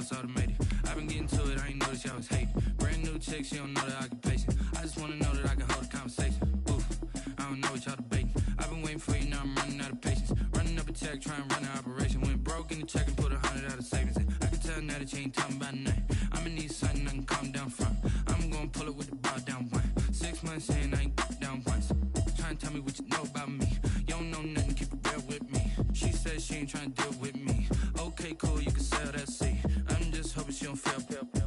it's automated. I've been getting to it, I ain't noticed y'all was hating. Brand new chick, she don't know the occupation. I just wanna know that I can hold a conversation. Oof, I don't know what y'all debating. I've been waiting for you, now I'm running out of patience. Running up a check, trying to run an operation. Went broke in the check and put 100 out of savings. I can tell now that you ain't talking about nothing. I'ma need something I can calm down from. I'm gonna pull it with the ball down one. 6 months in, I ain't down once. Trying to tell me what you know about me. You don't know nothing, keep it real with me. She said she ain't trying to deal with me. Okay, cool, you can sell that seed. I'm just hoping she don't fail.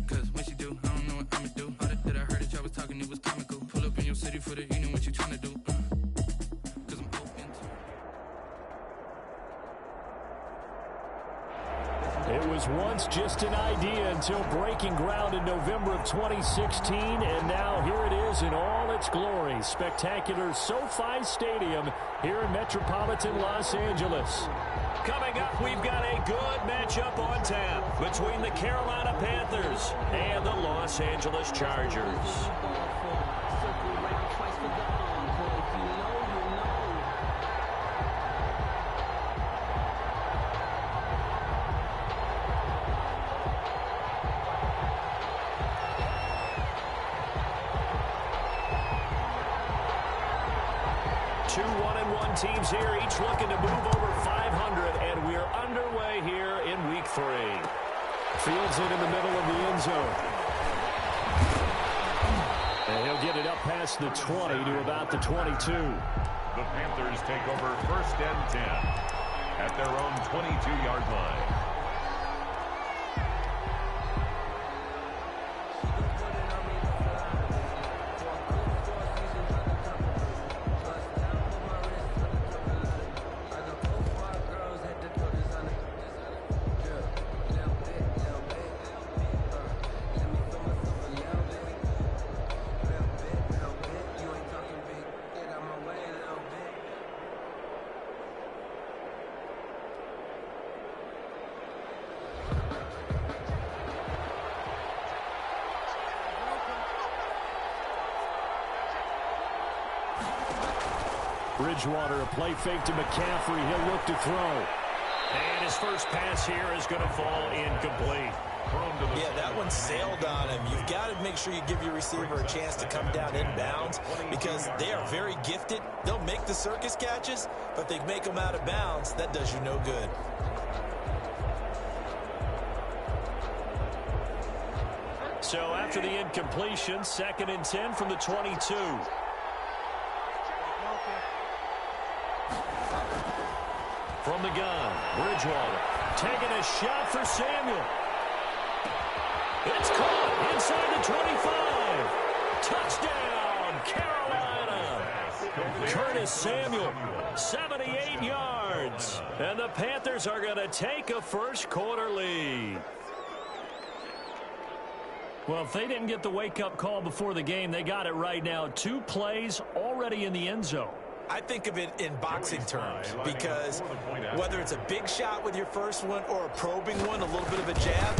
Cause when she do, I don't know what I'ma do. All that I heard that y'all was talking, it was comical. Pull up in your city for the evening, what you trying to do? Cause I'm open to it. It was once just an idea until breaking ground in November of 2016, and now here it is in all its glory. Spectacular SoFi Stadium here in metropolitan Los Angeles. Coming up, we've got a good matchup on tap between the Carolina Panthers and the Los Angeles Chargers. Two 1-1 teams here, each looking to move over 500, and we're underway here in Week 3. Fields it in the middle of the end zone. And he'll get it up past the 20 to about the 22. The Panthers take over 1st and 10 at their own 22-yard line. Bridgewater, a play fake to McCaffrey. He'll look to throw. And his first pass here is going to fall incomplete. Yeah, that one sailed on him. You've got to make sure you give your receiver a chance to come down inbounds because they are very gifted. They'll make the circus catches, but they make them out of bounds. That does you no good. So after the incompletion, 2nd and 10 from the 22. From the gun, Bridgewater taking a shot for Samuel. It's caught inside the 25. Touchdown, Carolina. Curtis Samuel, 78 yards. And the Panthers are going to take a first-quarter lead. Well, if they didn't get the wake-up call before the game, they got it right now. 2 plays already in the end zone. I think of it in boxing terms because whether it's a big shot with your first one or a probing one, a little bit of a jab,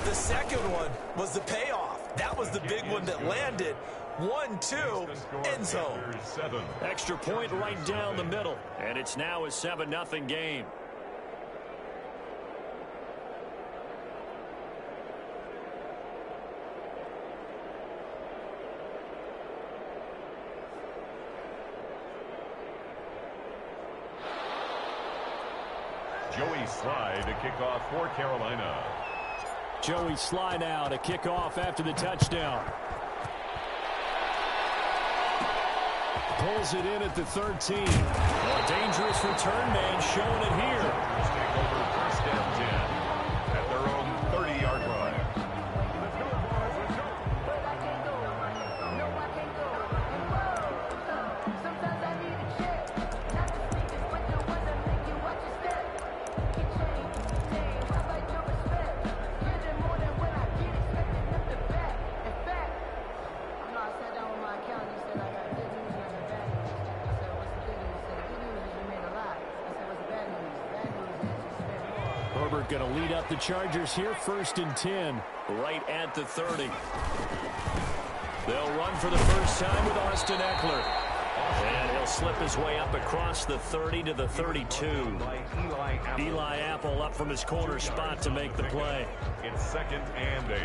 the second one was the payoff. That was the big one that landed. 1-2, end zone. Extra point right down the middle, and it's now a 7-0 game. Joey Sly to kick off for Carolina. Joey Sly now to kick off after the touchdown. Pulls it in at the 13. A dangerous return man showing it here. Take over 1st and 10 at their own 30-yard line. Herbert going to lead up the Chargers here, 1st and 10, right at the 30. They'll run for the first time with Austin Eckler. And he'll he'll slip his way up across the 30 to the 32. Eli Apple up from his corner spot to make the play. It's 2nd and 8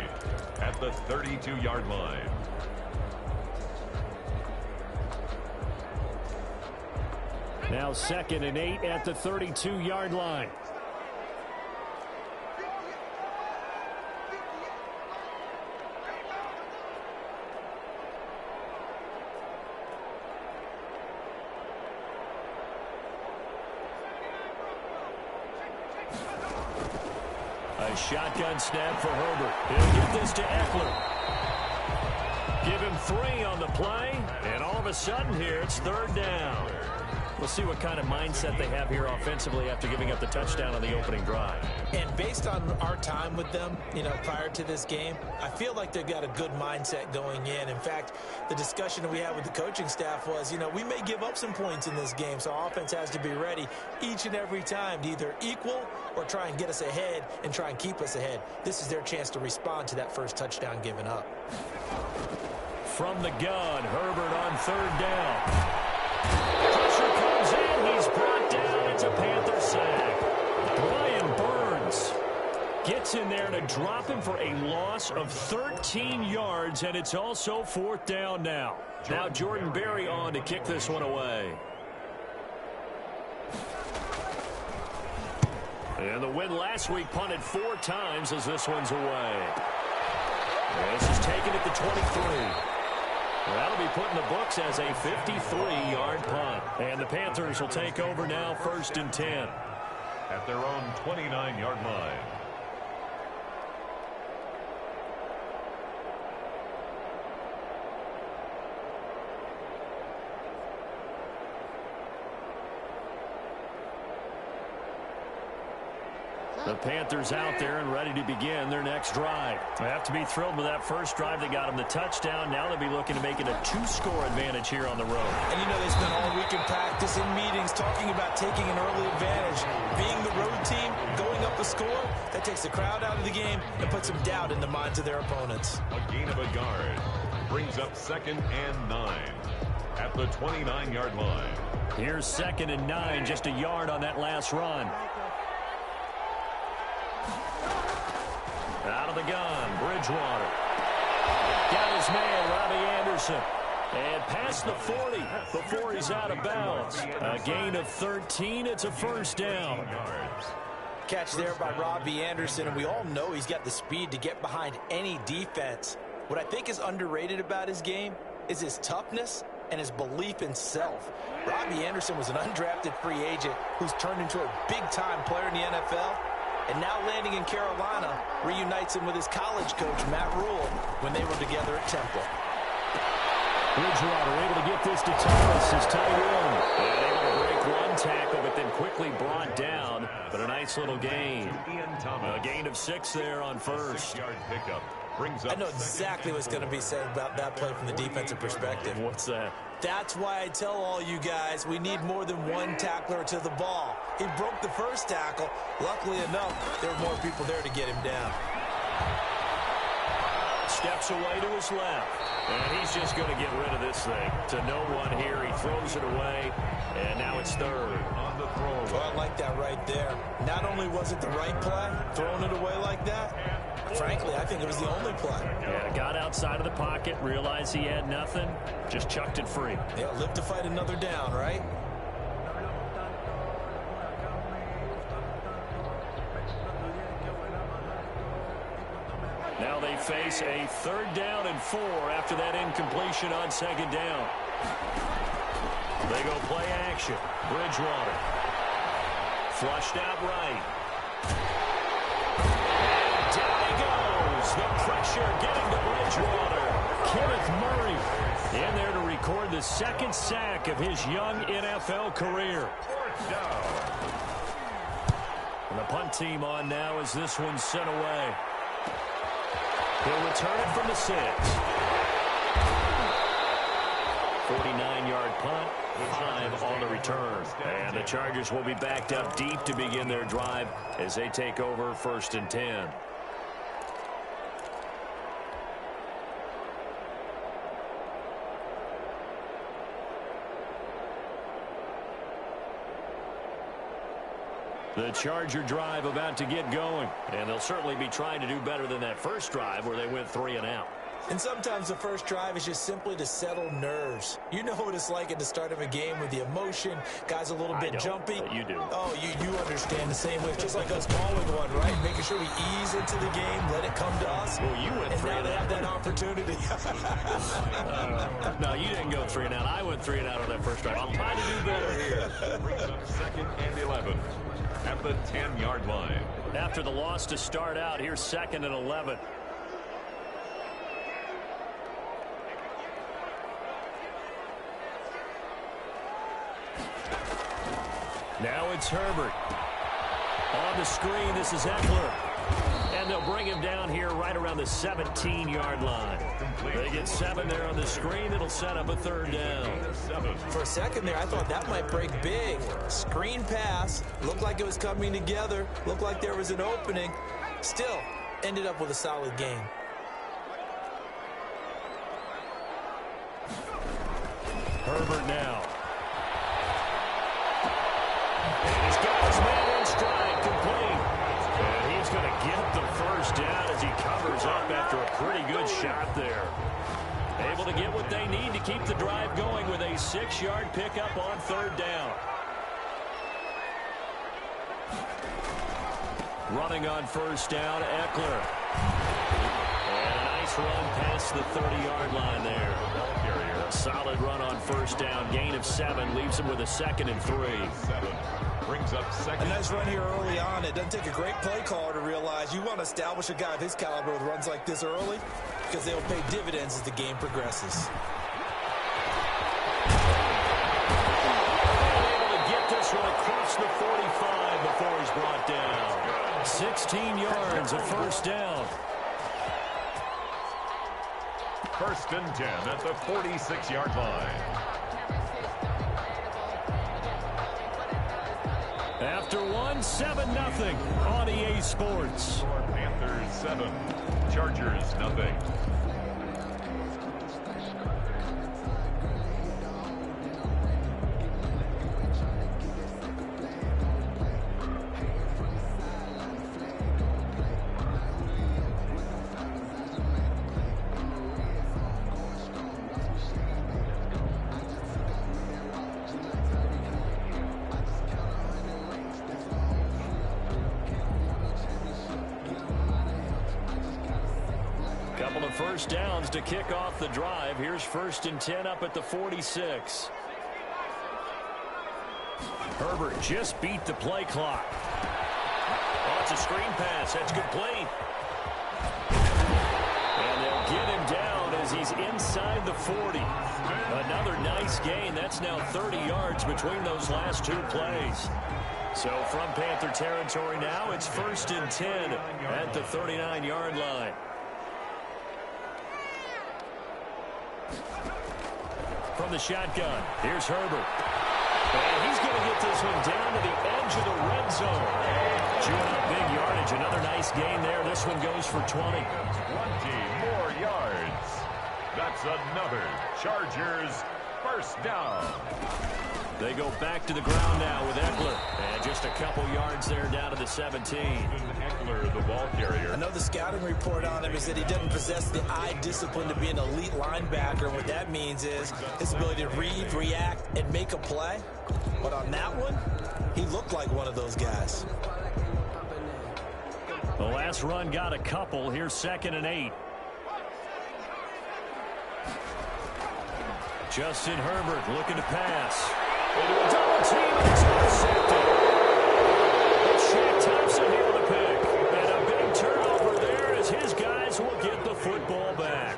at the 32-yard line. Now 2nd and 8 at the 32-yard line. A shotgun snap for Herbert. He'll get this to Eckler. Give him 3 on the play, and all of a sudden here it's 3rd down. We'll see what kind of mindset they have here offensively after giving up the touchdown on the opening drive. And based on our time with them, prior to this game, I feel like they've got a good mindset going in. In fact, the discussion that we had with the coaching staff was, we may give up some points in this game, so our offense has to be ready each and every time to either equal or try and get us ahead and try and keep us ahead. This is their chance to respond to that first touchdown given up. From the gun, Herbert on 3rd down. Pressure comes in. He's brought down. It's a Panther sack. Brian Burns gets in there to drop him for a loss of 13 yards, and it's also 4th down now. Now Jordan Berry on to kick this one away. And the win last week punted 4 times as this one's away. This is taken at the 23. That'll be put in the books as a 53-yard punt. And the Panthers will take over now 1st and 10. At their own 29-yard line. The Panthers out there and ready to begin their next drive. They have to be thrilled with that first drive. They got them the touchdown. Now they'll be looking to make it a 2-score advantage here on the road. And they spent all week in practice, in meetings, talking about taking an early advantage. Being the road team, going up a score, that takes the crowd out of the game and puts some doubt in the minds of their opponents. A gain of a yard brings up 2nd and 9 at the 29-yard line. Here's 2nd and 9, just a yard on that last run. Out of the gun, Bridgewater. Got his man, Robbie Anderson. And past the 40 before he's out of bounds. A gain of 13. It's a 1st down. Catch there by Robbie Anderson, and we all know he's got the speed to get behind any defense. What I think is underrated about his game is his toughness and his belief in self. Robbie Anderson was an undrafted free agent who's turned into a big-time player in the NFL. And now landing in Carolina reunites him with his college coach, Matt Rule, when they were together at Temple. Bridgewater able to get this to Thomas, his tight end. And able to break one tackle, but then quickly brought down. But a nice little gain. A gain of 6 there on 1st. 6-yard pickup brings up. I know exactly what's going to be said about that play from the defensive perspective. What's that? That's why I tell all you guys we need more than one tackler to the ball. He broke the first tackle. Luckily enough, there were more people there to get him down. Steps away to his left. And he's just going to get rid of this thing. To no one here. He throws it away. And now it's 3rd. On the throw. Well, I like that right there. Not only was it the right play, throwing it away like that, frankly, I think it was the only play. Yeah, got outside of the pocket, realized he had nothing, just chucked it free. Yeah, live to fight another down, right? Now they face a 3rd down and 4 after that incompletion on 2nd down. They go play action. Bridgewater. Flushed out right. And down he goes. The pressure getting to Bridgewater. Kenneth Murray in there to record the 2nd sack of his young NFL career. 4th down. And the punt team on now as this one's sent away. He'll return it from the 6. 49-yard punt, 5 on the return. And the Chargers will be backed up deep to begin their drive as they take over 1st and 10. The Charger drive about to get going. And they'll certainly be trying to do better than that first drive where they went 3 and out. And sometimes the first drive is just simply to settle nerves. You know what it's like at the start of a game with the emotion. Guys a little bit jumpy. You do. Oh, you understand the same way. It's just like us calling one, right? Making sure we ease into the game, let it come to us. Well, you went 3 and out. And now they have that opportunity. No, you didn't go 3 and out. I went 3 and out on that first drive. I'm trying to do better here. Brings up 2nd and 11 at the 10-yard line. After the loss to start out, here's 2nd and 11. Now it's Herbert. On the screen, this is Eckler. And they'll bring him down here right around the 17-yard line. They get 7 there on the screen. It'll set up a 3rd down. For a second there, I thought that might break big. Screen pass. Looked like it was coming together. Looked like there was an opening. Still, ended up with a solid game. Herbert now. And he's got his man in stride, complete. And he's going to get the first down as he covers up after a pretty good shot there. Able to get what they need to keep the drive going with a 6-yard pickup on 3rd down. Running on 1st down, Eckler. And a nice run past the 30-yard line there. A solid run on 1st down. Gain of 7 leaves him with a 2nd and 3. 7 brings up 2nd. A nice run here early on. It doesn't take a great play caller to realize you want to establish a guy of his caliber with runs like this early because they'll pay dividends as the game progresses. Able to get this one across the 45 before he's brought down. 16 yards, a 1st down. 1st and 10 at the 46-yard line. After 7-0 on EA Sports. Panthers 7, Chargers 0. Couple of 1st downs to kick off the drive. Here's 1st and 10 up at the 46. Herbert just beat the play clock. Oh, it's a screen pass. That's complete. And they'll get him down as he's inside the 40. Another nice gain. That's now 30 yards between those last 2 plays. So from Panther territory now, it's 1st and 10 at the 39-yard line. From the shotgun, here's Herbert. And he's going to get this one down to the edge of the red zone. Chewing up big yardage. Another nice gain there. This one goes for 20. 20 more yards. That's another Chargers 1st down. They go back to the ground now with Eckler. And just a couple yards there down to the 17. Eckler, the ball carrier. I know the scouting report on him is that he doesn't possess the eye discipline to be an elite linebacker. And what that means is his ability to read, react, and make a play. But on that one, he looked like one of those guys. The last run got a couple. Here's 2nd and 8. Justin Herbert looking to pass. Into a double team, and it's intercepted. It's Shaq Thompson here on the pick. And a big turnover there as his guys will get the football back.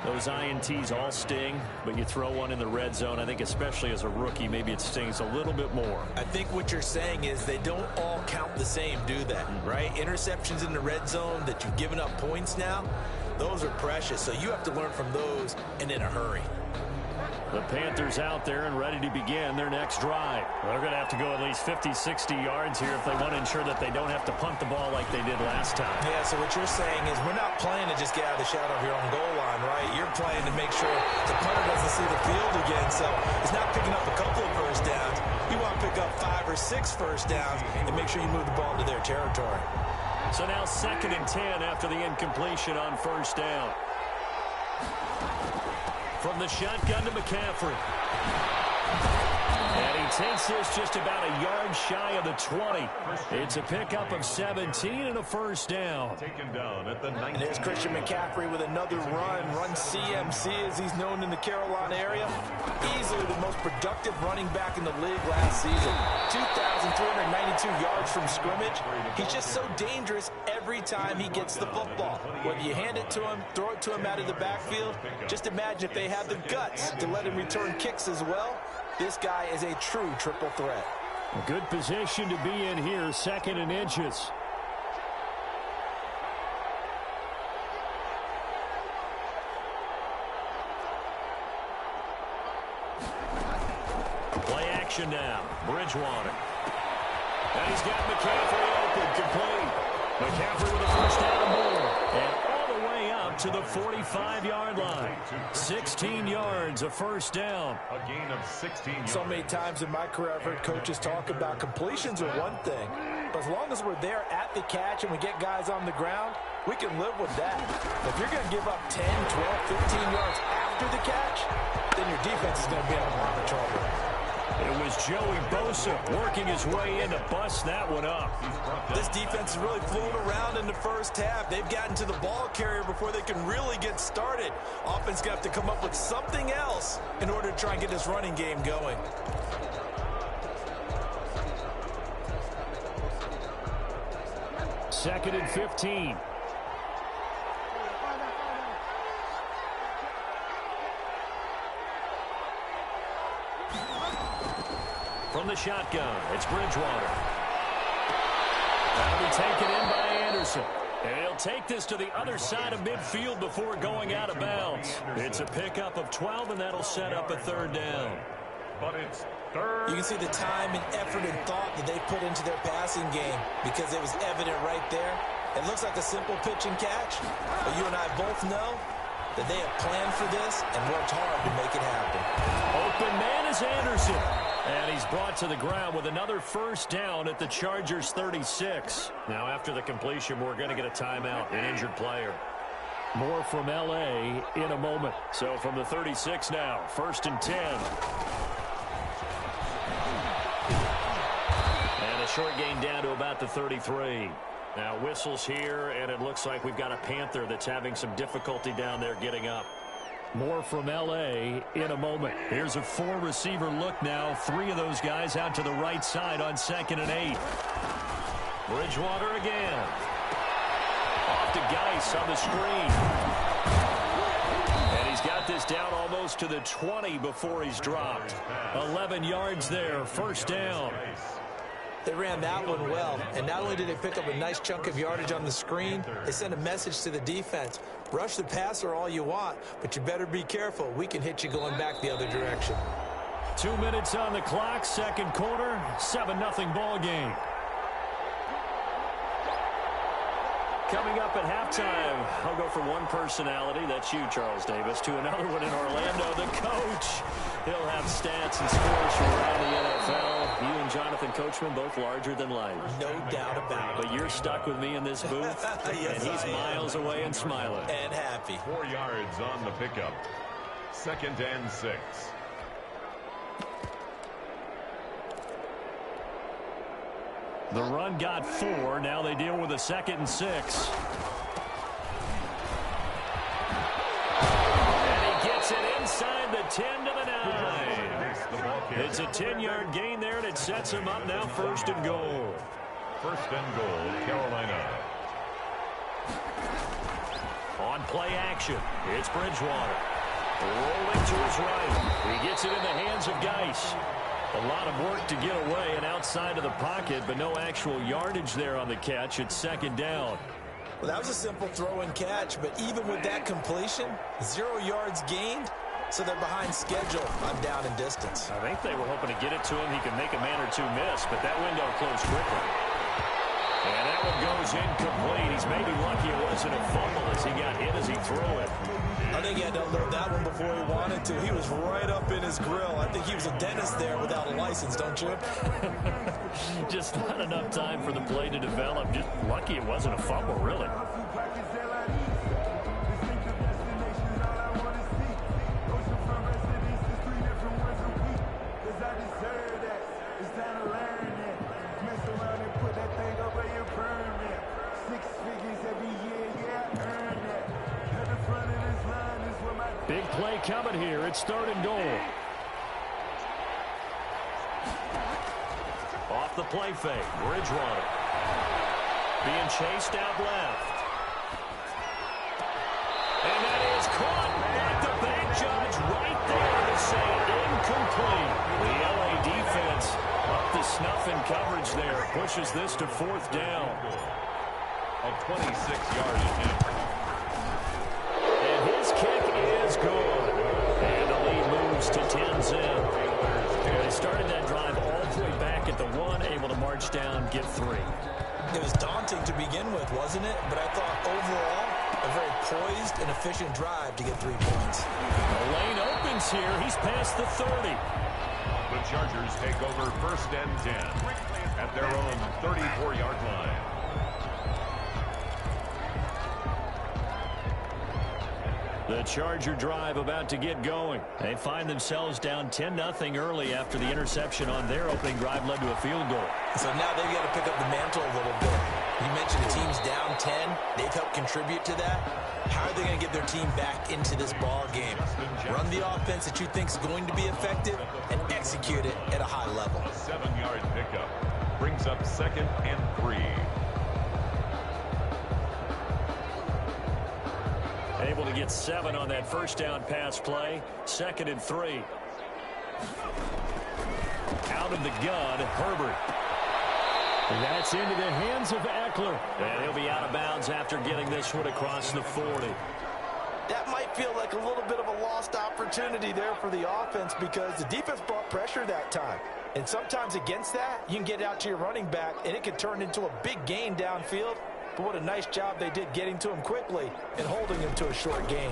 Those INTs all sting, but you throw one in the red zone, I think especially as a rookie, maybe it stings a little bit more. I think what you're saying is they don't all count the same, do they? Right? Interceptions in the red zone that you've given up points now, those are precious. So you have to learn from those and in a hurry. The Panthers out there and ready to begin their next drive. Well, they're going to have to go at least 50, 60 yards here if they want to ensure that they don't have to punt the ball like they did last time. Yeah, so what you're saying is we're not playing to just get out of the shadow of your own goal line, right? You're playing to make sure the punter doesn't see the field again. So it's not picking up a couple of first downs. You want to pick up 5 or 6 first downs and make sure you move the ball into their territory. So now 2nd and 10 after the incompletion on first down. From the shotgun to McCaffrey. And he takes this just about a yard shy of the 20. It's a pickup of 17 and a first down. Taken down at the 19. And there's Christian McCaffrey with another run CMC as he's known in the Carolina area. Easily the most productive running back in the league last season. 2,392 yards from scrimmage. He's just so dangerous every time he gets the football. Whether you hand it to him, throw it to him out of the backfield, just imagine if they have the guts to let him return kicks as well. This guy is a true triple threat. A good position to be in here, 2nd and inches. Play action now. Bridgewater. And he's got McCaffrey open, complete. McCaffrey with a first down and more. And all the way up to the 45-yard line. 16 yards, a first down. A gain of 16 yards. So many times in my career I've heard coaches talk about completions are one thing, but as long as we're there at the catch and we get guys on the ground, we can live with that. If you're going to give up 10, 12, 15 yards after the catch, then your defense is going to be in a lot of trouble. It was Joey Bosa working his way in to bust that one up. This defense is really flown around in the first half. They've gotten to the ball carrier before they can really get started. Offense got to come up with something else in order to try and get this running game going. Second and 15. From the shotgun, it's Bridgewater. That'll be taken in by Anderson. And he'll take this to the other side of midfield before going out of bounds. It's a pickup of 12, and that'll set up a 3rd down. But it's 3rd. You can see the time and effort and thought that they put into their passing game because it was evident right there. It looks like a simple pitch and catch, but you and I both know that they have planned for this and worked hard to make it happen. Open man is Anderson. And he's brought to the ground with another first down at the Chargers' 36. Now, after the completion, we're going to get a timeout, an injured player. More from L.A. in a moment. So from the 36 now, 1st and 10. And a short gain down to about the 33. Now, whistles here, and it looks like we've got a Panther that's having some difficulty down there getting up. More from L.A. in a moment. Here's a 4-receiver look now. 3 of those guys out to the right side on 2nd and 8. Bridgewater again. Off to Geis on the screen. And he's got this down almost to the 20 before he's dropped. 11 yards there, first down. They ran that one well, and not only did they pick up a nice chunk of yardage on the screen, they sent a message to the defense. Rush the passer all you want, but you better be careful. We can hit you going back the other direction. 2 minutes on the clock, 2nd quarter, 7-0 ball game. Coming up at halftime, I'll go from one personality, that's you, Charles Davis, to another one in Orlando, the coach. He'll have stats and scores from around the NFL. You and Jonathan Coachman, both larger than life. No doubt about it. But you're stuck with me in this booth, Yes, and he's miles away and smiling. And happy. 4 yards on the pickup. 2nd and 6. The run got 4. Now they deal with a 2nd and 6. And he gets it inside the 10 to the 9. It's a 10-yard gain there, and it sets him up now 1st and goal. 1st and goal, Carolina. On play action, it's Bridgewater. Rolling to his right. He gets it in the hands of Geis. A lot of work to get away and outside of the pocket, but no actual yardage there on the catch. It's 2nd down. Well, that was a simple throw and catch, but even with that completion, 0 yards gained, so they're behind schedule on down and distance. I think they were hoping to get it to him. He could make a man or two miss, but that window closed quickly. And that one goes incomplete. He's maybe lucky it wasn't a fumble as he got hit as he threw it. I think he had to unload that one before he wanted to. He was right up in his grill. I think he was a dentist there without a license, don't you? Just not enough time for the play to develop. Just lucky it wasn't a fumble, really. Big play coming here. It's 3rd and goal. Off the play fake. Bridgewater. Being chased out left. And that is caught at the back judge right there to say incomplete. The LA defense up to snuff in coverage there. Pushes this to 4th down. A 26-yard attempt. And his kick is good. And the lead moves to 10-10. They started that drive all the way back at the 1, able to march down, get 3. It was daunting to begin with, wasn't it? But I thought overall, a very poised and efficient drive to get 3 points. The lane opens here. He's past the 30. The Chargers take over 1st and 10 at their own 34-yard line. The Charger drive about to get going. They find themselves down 10-0 early after the interception on their opening drive led to a field goal. So now they've got to pick up the mantle a little bit. You mentioned the team's down 10. They've helped contribute to that. How are they going to get their team back into this ball game? Run the offense that you think is going to be effective and execute it at a high level. A 7-yard pickup brings up 2nd and 3. Able to get 7 on that 1st down pass play. 2nd and 3. Out of the gun, Herbert. And that's into the hands of Eckler. And he'll be out of bounds after getting this one across the 40. That might feel like a little bit of a lost opportunity there for the offense because the defense brought pressure that time. And sometimes against that, you can get out to your running back, and it could turn into a big gain downfield. But what a nice job they did getting to him quickly and holding him to a short gain.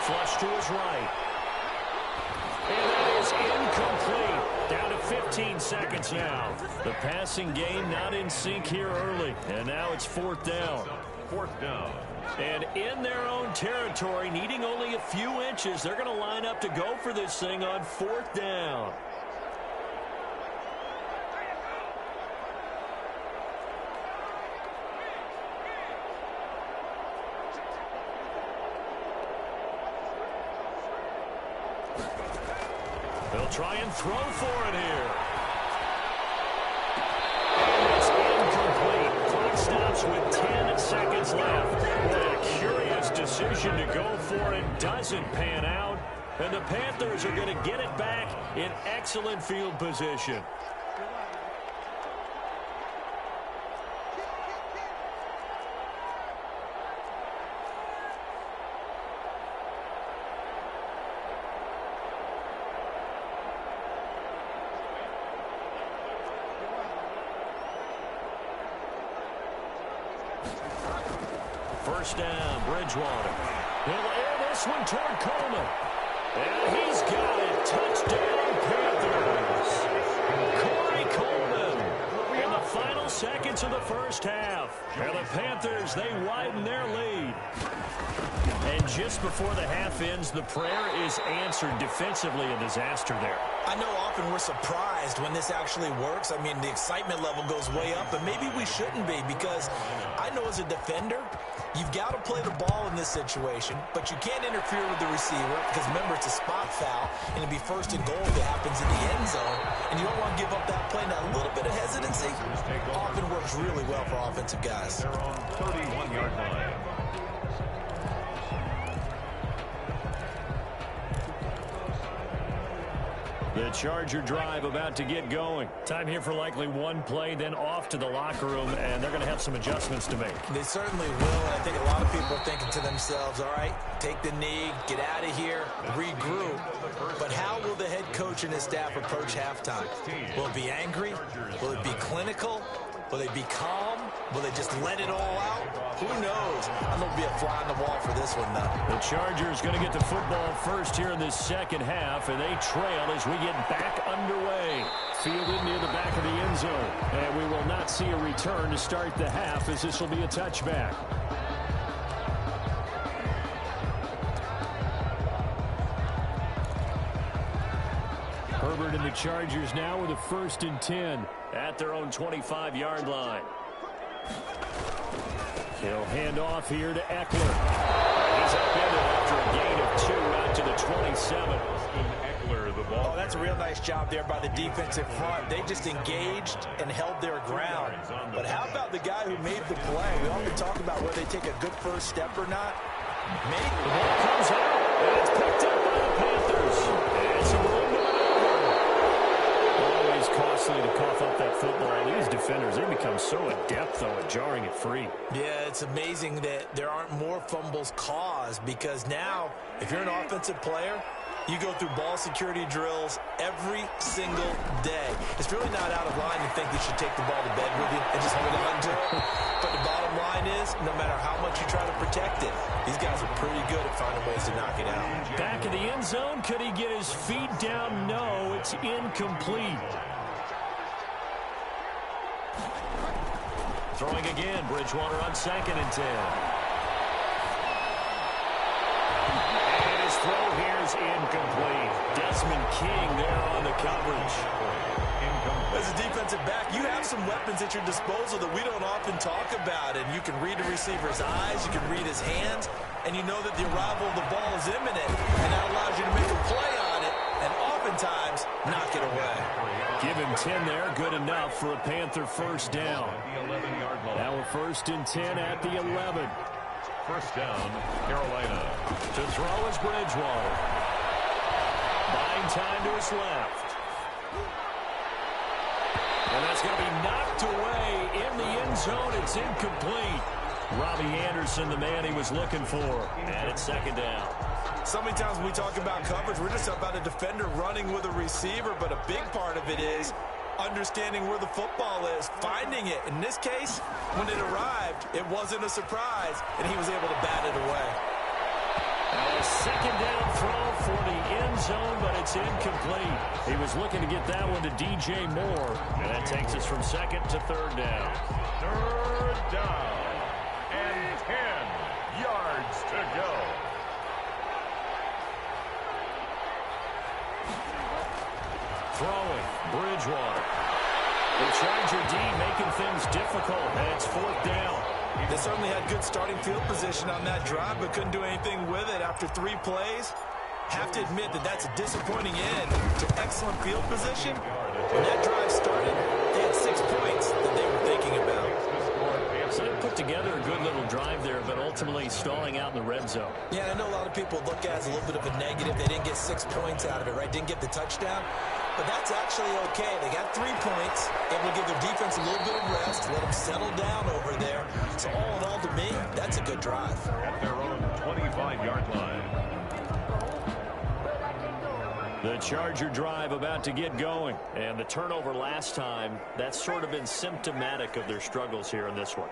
Flush to his right. And that is incomplete. Down to 15 seconds now. The passing game not in sync here early. And now it's 4th down. 4th down. And in their own territory, needing only a few inches, they're going to line up to go for this thing on 4th down. They'll try and throw for it here. And it's incomplete. Clock stops with 10 seconds left. What a curious decision to go for it. Doesn't pan out. And the Panthers are going to get it back in excellent field position. First down, Bridgewater. He'll air this one toward Coleman. And he's got it. Touchdown, Panthers. Corey Coleman in the final seconds of the 1st half. And the Panthers, they widen their lead. And just before the half ends, the prayer is answered defensively. A disaster there. I know often we're surprised when this actually works. I mean, the excitement level goes way up, but maybe we shouldn't be because I know as a defender, you've got to play the ball in this situation, but you can't interfere with the receiver because, remember, it's a spot foul, and it'll be 1st and goal if it happens in the end zone, and you don't want to give up that play. Now, a little bit of hesitancy often works really well for offensive guys. They're on 31-yard line. The Charger drive about to get going. Time here for likely one play, then off to the locker room, and they're going to have some adjustments to make. They certainly will. I think a lot of people are thinking to themselves, all right, take the knee, get out of here, regroup. But how will the head coach and his staff approach halftime? Will it be angry? Will it be clinical? Will they be calm? Will they just let it all out? Who knows? I'm going to be a fly on the wall for this one, though. The Chargers going to get the football first here in this second half, and they trail as we get back underway. Fielded near the back of the end zone. And we will not see a return to start the half, as this will be a touchback. Herbert and the Chargers now with a 1st and 10 at their own 25-yard line. He'll hand off here to Eckler. He's upended after a gain of 2 out to the 27. Eckler, the ball. Oh, that's a real nice job there by the defensive front. They just engaged and held their ground. But how about the guy who made the play? We often talk about whether they take a good first step or not. Maybe. The ball comes out, and it's picked up by the Panthers. It's a roll always costly to cough up that football. These defenders, they become so adept, though, at jarring it free. Yeah, it's amazing that there aren't more fumbles caused, because now, if you're an offensive player, you go through ball security drills every single day. It's really not out of line to think you should take the ball to bed with you and just hold on to it. But the bottom line is, no matter how much you try to protect it, these guys are pretty good at finding ways to knock it out. Back in the end zone, could he get his feet down? No, it's incomplete. Throwing again, Bridgewater on 2nd and 10. And his throw here is incomplete. Desmond King there on the coverage. As a defensive back, you have some weapons at your disposal that we don't often talk about. And you can read a receiver's eyes, you can read his hands, and you know that the arrival of the ball is imminent. And that allows you to make a play on it, and oftentimes knock it away. Give him 10 there, good enough for a Panther 1st down. Now a 1st and 10 at the 11. 1st down, Carolina. To throw is Bridgewater. Buying time to his left. And that's going to be knocked away in the end zone. It's incomplete. Robbie Anderson, the man he was looking for. And it's 2nd down. So many times when we talk about coverage, we're just about a defender running with a receiver, but a big part of it is understanding where the football is, finding it. In this case, when it arrived, it wasn't a surprise, and he was able to bat it away. Now a 2nd down throw for the end zone, but it's incomplete. He was looking to get that one to DJ Moore, and that takes us from 2nd to 3rd down. 3rd down, and 10 yards to go. Throwing, Bridgewater. The Charger D making things difficult, and it's 4th down. They certainly had good starting field position on that drive, but couldn't do anything with it after 3 plays. Have to admit that that's a disappointing end to excellent field position. When that drive started, they had 6 points that they were thinking about. So they put together a good little drive there, but ultimately stalling out in the red zone. Yeah, I know a lot of people look at it as a little bit of a negative. They didn't get 6 points out of it, right? Didn't get the touchdown. But that's actually okay. They got 3 points, able to give their defense a little bit of rest, let them settle down over there. So all in all, to me, that's a good drive. At their own 25-yard line. The Charger drive about to get going. And the turnover last time, that's sort of been symptomatic of their struggles here in this one.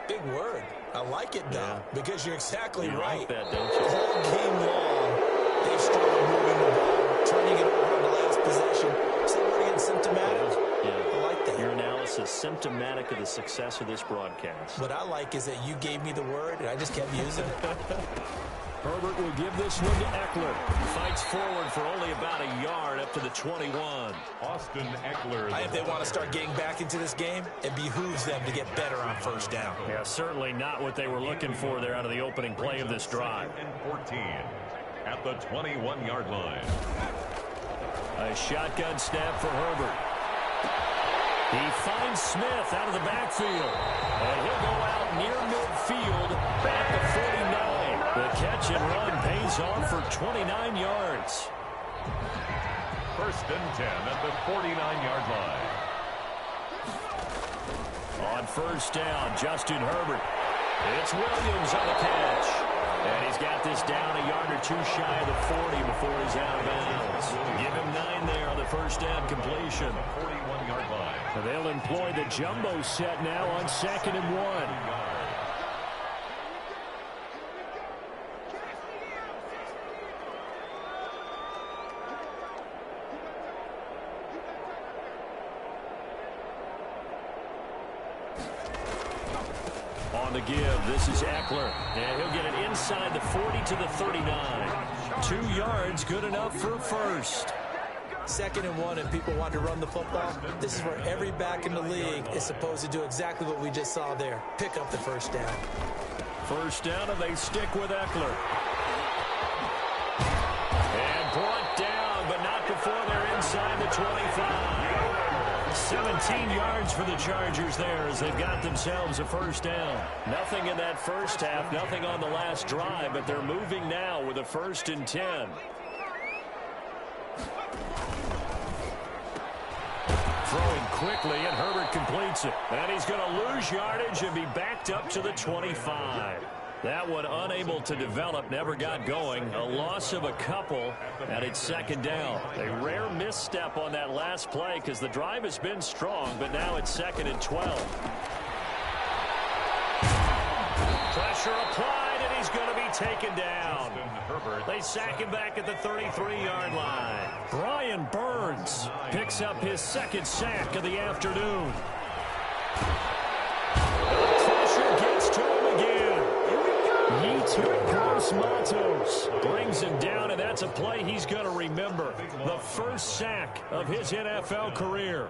Big word. I like it, though, because you're exactly right. Like that, don't you? All game long, they've struggled moving the ball, turning it over on the last possession. So we're getting symptomatic. Yeah. I like that. Your analysis symptomatic of the success of this broadcast. What I like is that you gave me the word, and I just kept using it. Herbert will give this one to Eckler. Fights forward for only about a yard up to the 21. Austin Eckler. If they want to start getting back into this game, it behooves them to get better on 1st down. Yeah, certainly not what they were looking for there out of the opening play of this drive. And 14 at the 21-yard line. A shotgun snap for Herbert. He finds Smith out of the backfield. And he'll go out near midfield at the 49. The catch and run pays off for 29 yards. First and 10 at the 49-yard line. On first down, Justin Herbert. It's Williams on the catch. And he's got this down a yard or two shy of the 40 before he's out of bounds. Give him 9 there on the first down completion. 41-yard line. They'll employ the jumbo set now on 2nd and 1. On the give, this is Eckler. And he'll get it inside the 40 to the 39. 2 yards, good enough for a first. 2nd and 1 and people want to run the football. This is where every back in the league is supposed to do exactly what we just saw there. Pick up the first down. First down, and they stick with Eckler. And brought down, but not before they're inside the 25. 17 yards for the Chargers there as they've got themselves a first down. Nothing in that first half, nothing on the last drive, but they're moving now with a 1st and 10. Throwing quickly, and Herbert completes it. And he's going to lose yardage and be backed up to the 25. That one unable to develop, never got going. A loss of a couple, and it's 2nd down. A rare misstep on that last play because the drive has been strong, but now it's 2nd and 12. Pressure applied, and he's going to be taken down. They sack him back at the 33-yard line. Brian Burns picks up his 2nd sack of the afternoon. The pressure gets to him again. Yetur Gross-Matos brings him down, and that's a play he's going to remember. The first sack of his NFL career.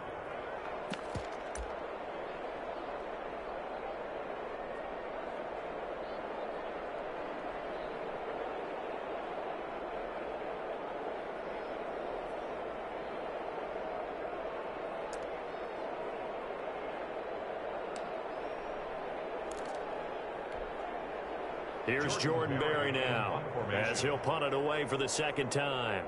Here's Jordan Berry now as he'll punt it away for the 2nd time.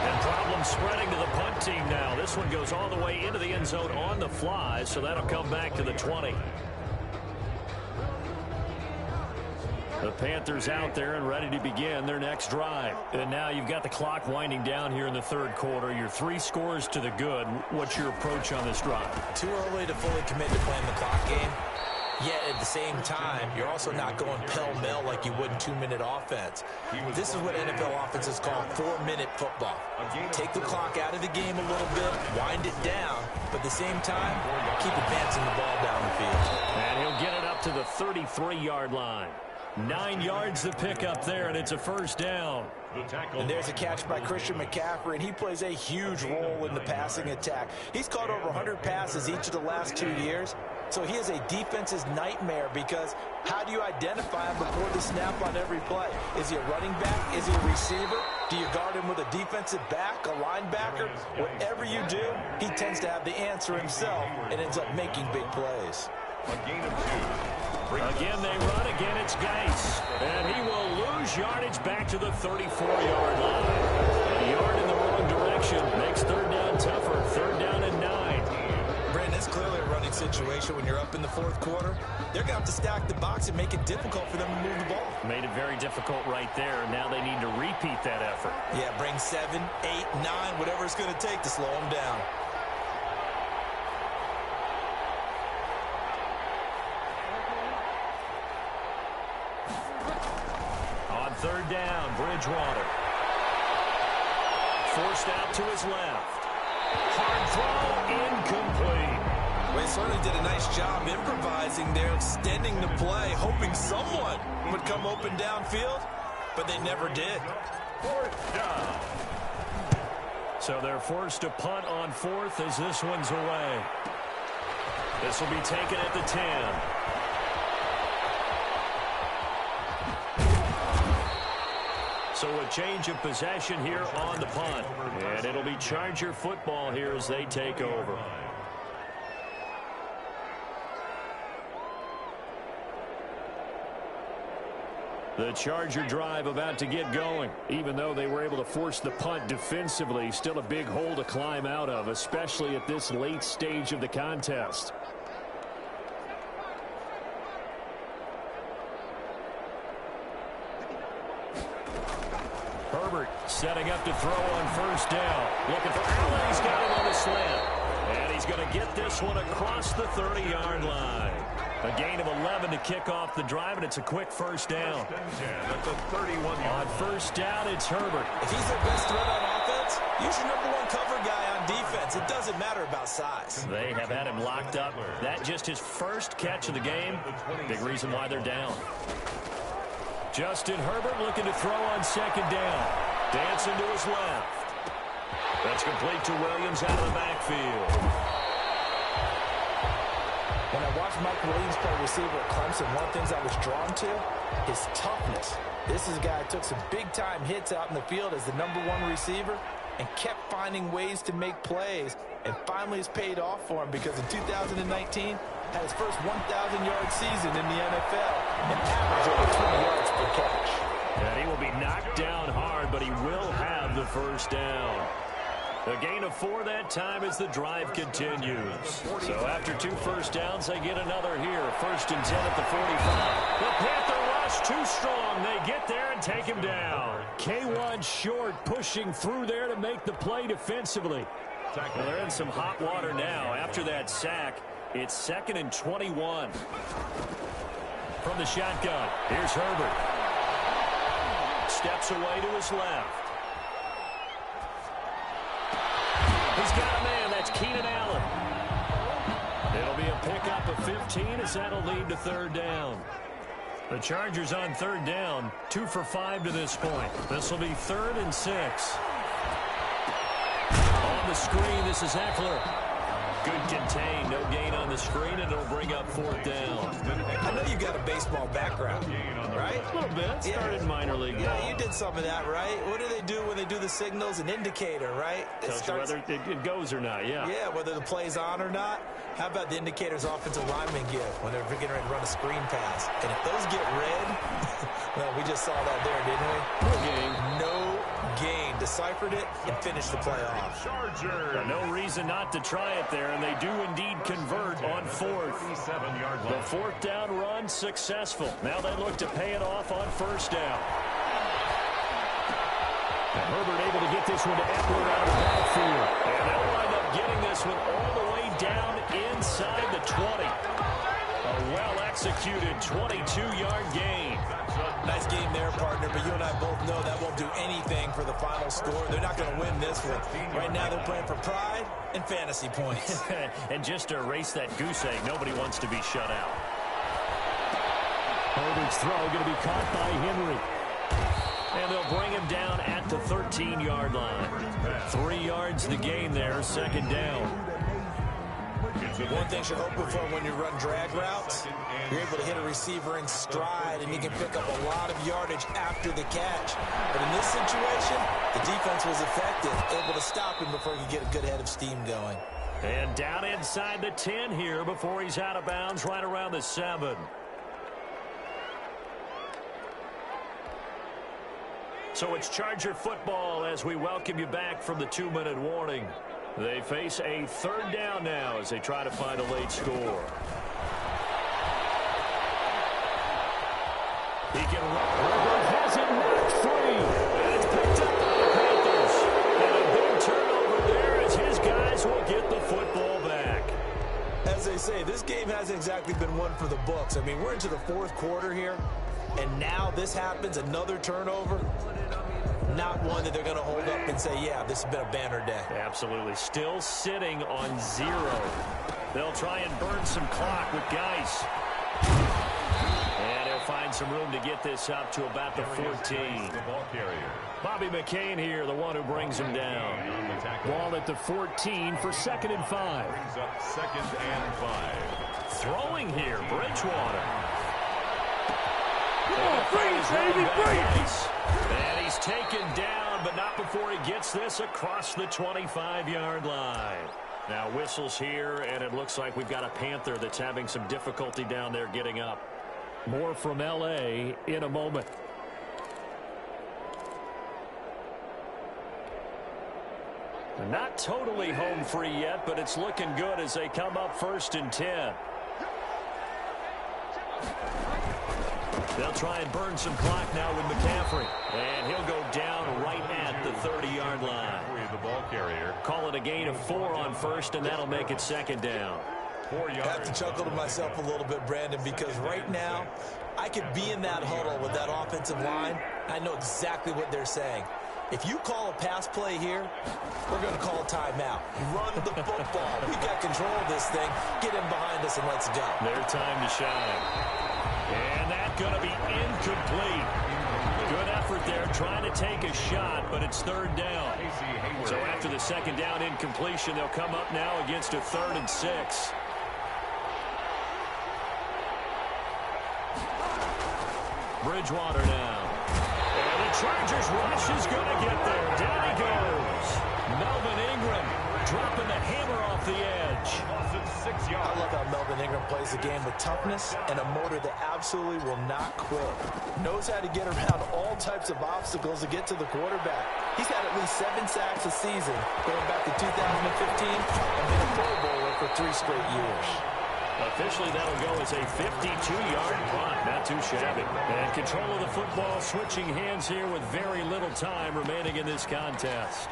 And problem spreading to the punt team now. This one goes all the way into the end zone on the fly, so that'll come back to the 20. The Panthers out there and ready to begin their next drive. And now you've got the clock winding down here in the 3rd quarter. You're 3 scores to the good. What's your approach on this drive? Too early to fully commit to playing the clock game. Yet at the same time, you're also not going pell-mell like you would in 2-minute offense. This is what NFL offenses call 4-minute football. Take the clock out of the game a little bit, wind it down, but at the same time, keep advancing the ball down the field. And he'll get it up to the 33-yard line. 9 yards to pick up there, and it's a first down. And there's a catch by Christian McCaffrey, and he plays a huge role in the passing attack. He's caught over 100 passes each of the last 2 years, so he is a defense's nightmare because how do you identify him before the snap on every play? Is he a running back? Is he a receiver? Do you guard him with a defensive back, a linebacker? Whatever you do, he tends to have the answer himself and ends up making big plays. A gain of 2. Again, they run. Again, it's Geis. And he will lose yardage back to the 34-yard line. A yard in the wrong direction makes 3rd down tougher. 3rd down and 9. Brandon, it's clearly a running situation when you're up in the 4th quarter. They're going to have to stack the box and make it difficult for them to move the ball. Made it very difficult right there. Now they need to repeat that effort. Yeah, bring 7, 8, 9, whatever it's going to take to slow them down. On 3rd down, Bridgewater. Forced out to his left. Hard throw, incomplete. Well, he certainly did a nice job improvising there, extending the play, hoping someone would come open downfield, but they never did. 4th down. So they're forced to punt on 4th as this one's away. This will be taken at the 10. So a change of possession here on the punt. And it'll be Charger football here as they take over. The Charger drive about to get going. Even though they were able to force the punt defensively, still a big hole to climb out of, especially at this late stage of the contest. Herbert setting up to throw on first down. Looking for Allen. He's got him on the slant. And he's going to get this one across the 30-yard line. A gain of 11 to kick off the drive, and it's a quick first down. That's a 31-yard. On first down, it's Herbert. If he's their best threat on offense, use your #1 cover guy on defense. It doesn't matter about size. They have had him locked up. That just his first catch of the game. Big reason why they're down. Justin Herbert looking to throw on second down. Dancing to his left. That's complete to Williams out of the backfield. When I watched Mike Williams play receiver at Clemson, one of the things I was drawn to is toughness. This is a guy who took some big-time hits out in the field as the #1 receiver and kept finding ways to make plays. And finally it's paid off for him because in 2019 had his first 1,000-yard season in the NFL and averaged over 20 yards per catch. And he will be knocked down hard, but he will have the first down. A gain of 4 that time as the drive continues. So after 2 first downs, they get another here. 1st and 10 at the 45. The Panther rush too strong. They get there and take him down. K1 Short pushing through there to make the play defensively. Well, they're in some hot water now. After that sack, it's 2nd and 21. From the shotgun, here's Herbert. Steps away to his left. He's got a man. That's Keenan Allen. It'll be a pickup of 15 as that'll lead to 3rd down. The Chargers on 3rd down, 2 for 5 to this point. This will be 3rd and 6. On the screen, this is Eckler. Good contain, no gain on the screen, and it'll bring up 4th down. I know you've got a baseball background, right? A little bit. Started minor league ball. Yeah, you did some of that, right? What do they do when they do the signals? An indicator, right? Tells you whether it goes or not, yeah. Yeah, whether the play's on or not. How about the indicators offensive linemen give when they're getting ready to run a screen pass? And if those get red, well, we just saw that there, didn't we? No gain. No gain. Deciphered it and finished the play off. No reason not to try it there, and they do indeed convert on 4th. The 4th down run successful. Now they look to pay it off on 1st down. And Herbert able to get this one to Eckler out of the backfield. And they'll wind up getting this one all the way down inside the 20. A well-executed 22-yard gain. Nice game there, partner, but you and I both know that won't do anything for the final score. They're not going to win this one. Right now they're playing for pride and fantasy points. And just to erase that goose egg, nobody wants to be shut out. Herbert's throw going to be caught by Henry. And they'll bring him down at the 13-yard line. 3 yards the gain there, 2nd down. One thing you're hoping for when you run drag routes, you're able to hit a receiver in stride, and you can pick up a lot of yardage after the catch. But in this situation, the defense was effective, able to stop him before he could get a good head of steam going. And down inside the 10 here before he's out of bounds right around the 7. So it's Charger football as we welcome you back from the 2-minute warning. They face a 3rd down now as they try to find a late score. He can run. Herbert has it knocked free. And it's picked up by the Panthers. And a big turnover there as his guys will get the football back. As they say, this game hasn't exactly been one for the books. I mean, we're into the 4th quarter here, and now this happens, another turnover. Not one that they're going to hold up and say, yeah, this has been a banner day. Absolutely. Still sitting on 0. They'll try and burn some clock with Geis. And he'll find some room to get this up to about the 14. Bobby McCain here, the one who brings him down. Ball at the 14 for 2nd and 5. Brings up 2nd and 5. Throwing here, Bridgewater. Come on, freeze, baby, freeze! And he's taken down, but not before he gets this across the 25-yard line. Now whistles here, and it looks like we've got a Panther that's having some difficulty down there getting up. More from L.A. in a moment. Not totally home free yet, but it's looking good as they come up 1st and 10. They'll try and burn some clock now with McCaffrey. And he'll go down right at the 30-yard line. The ball carrier. Call it a gain of 4 on 1st, and that'll make it 2nd down. 4 yards. I have to chuckle to myself a little bit, Brandon, because right now I could be in that huddle with that offensive line. I know exactly what they're saying. If you call a pass play here, we're going to call a timeout. Run the football. We got control of this thing. Get in behind us and let's go. Their time to shine. And that's going to be incomplete. Good effort there trying to take a shot, but it's 3rd down. So after the 2nd down incompletion, they'll come up now against a 3rd and 6. Bridgewater now. And the Chargers rush is going to get there. Down he goes. Melvin Ingram dropping the hammer off the edge. I love how Melvin Ingram plays the game with toughness and a motor that absolutely will not quit. Knows how to get around all types of obstacles to get to the quarterback. He's had at least 7 sacks a season going back to 2015 and been a Pro Bowler for 3 straight years. Officially, that'll go as a 52-yard punt. Not too shabby. And control of the football switching hands here with very little time remaining in this contest.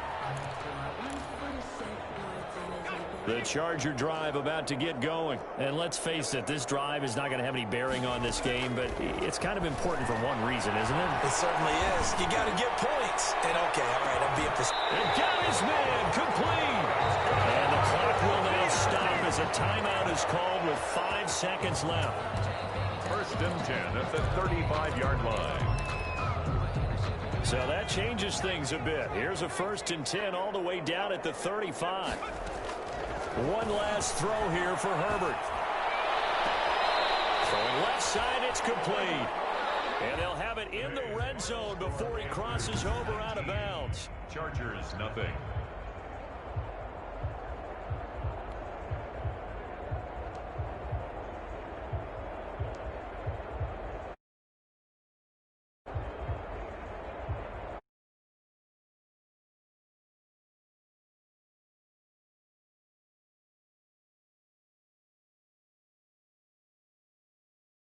The Charger drive about to get going. And let's face it, this drive is not going to have any bearing on this game, but it's kind of important for one reason, isn't it? It certainly is. You got to get points. And okay, all right, I'm being and got his man complete. And the clock will now stop as a timeout is called with 5 seconds left. 1st and 10 at the 35-yard line. So that changes things a bit. Here's a 1st and 10 all the way down at the 35. One last throw here for Herbert. Throwing left side, it's complete. And they'll have it in the red zone before he crosses over out of bounds. Chargers, nothing.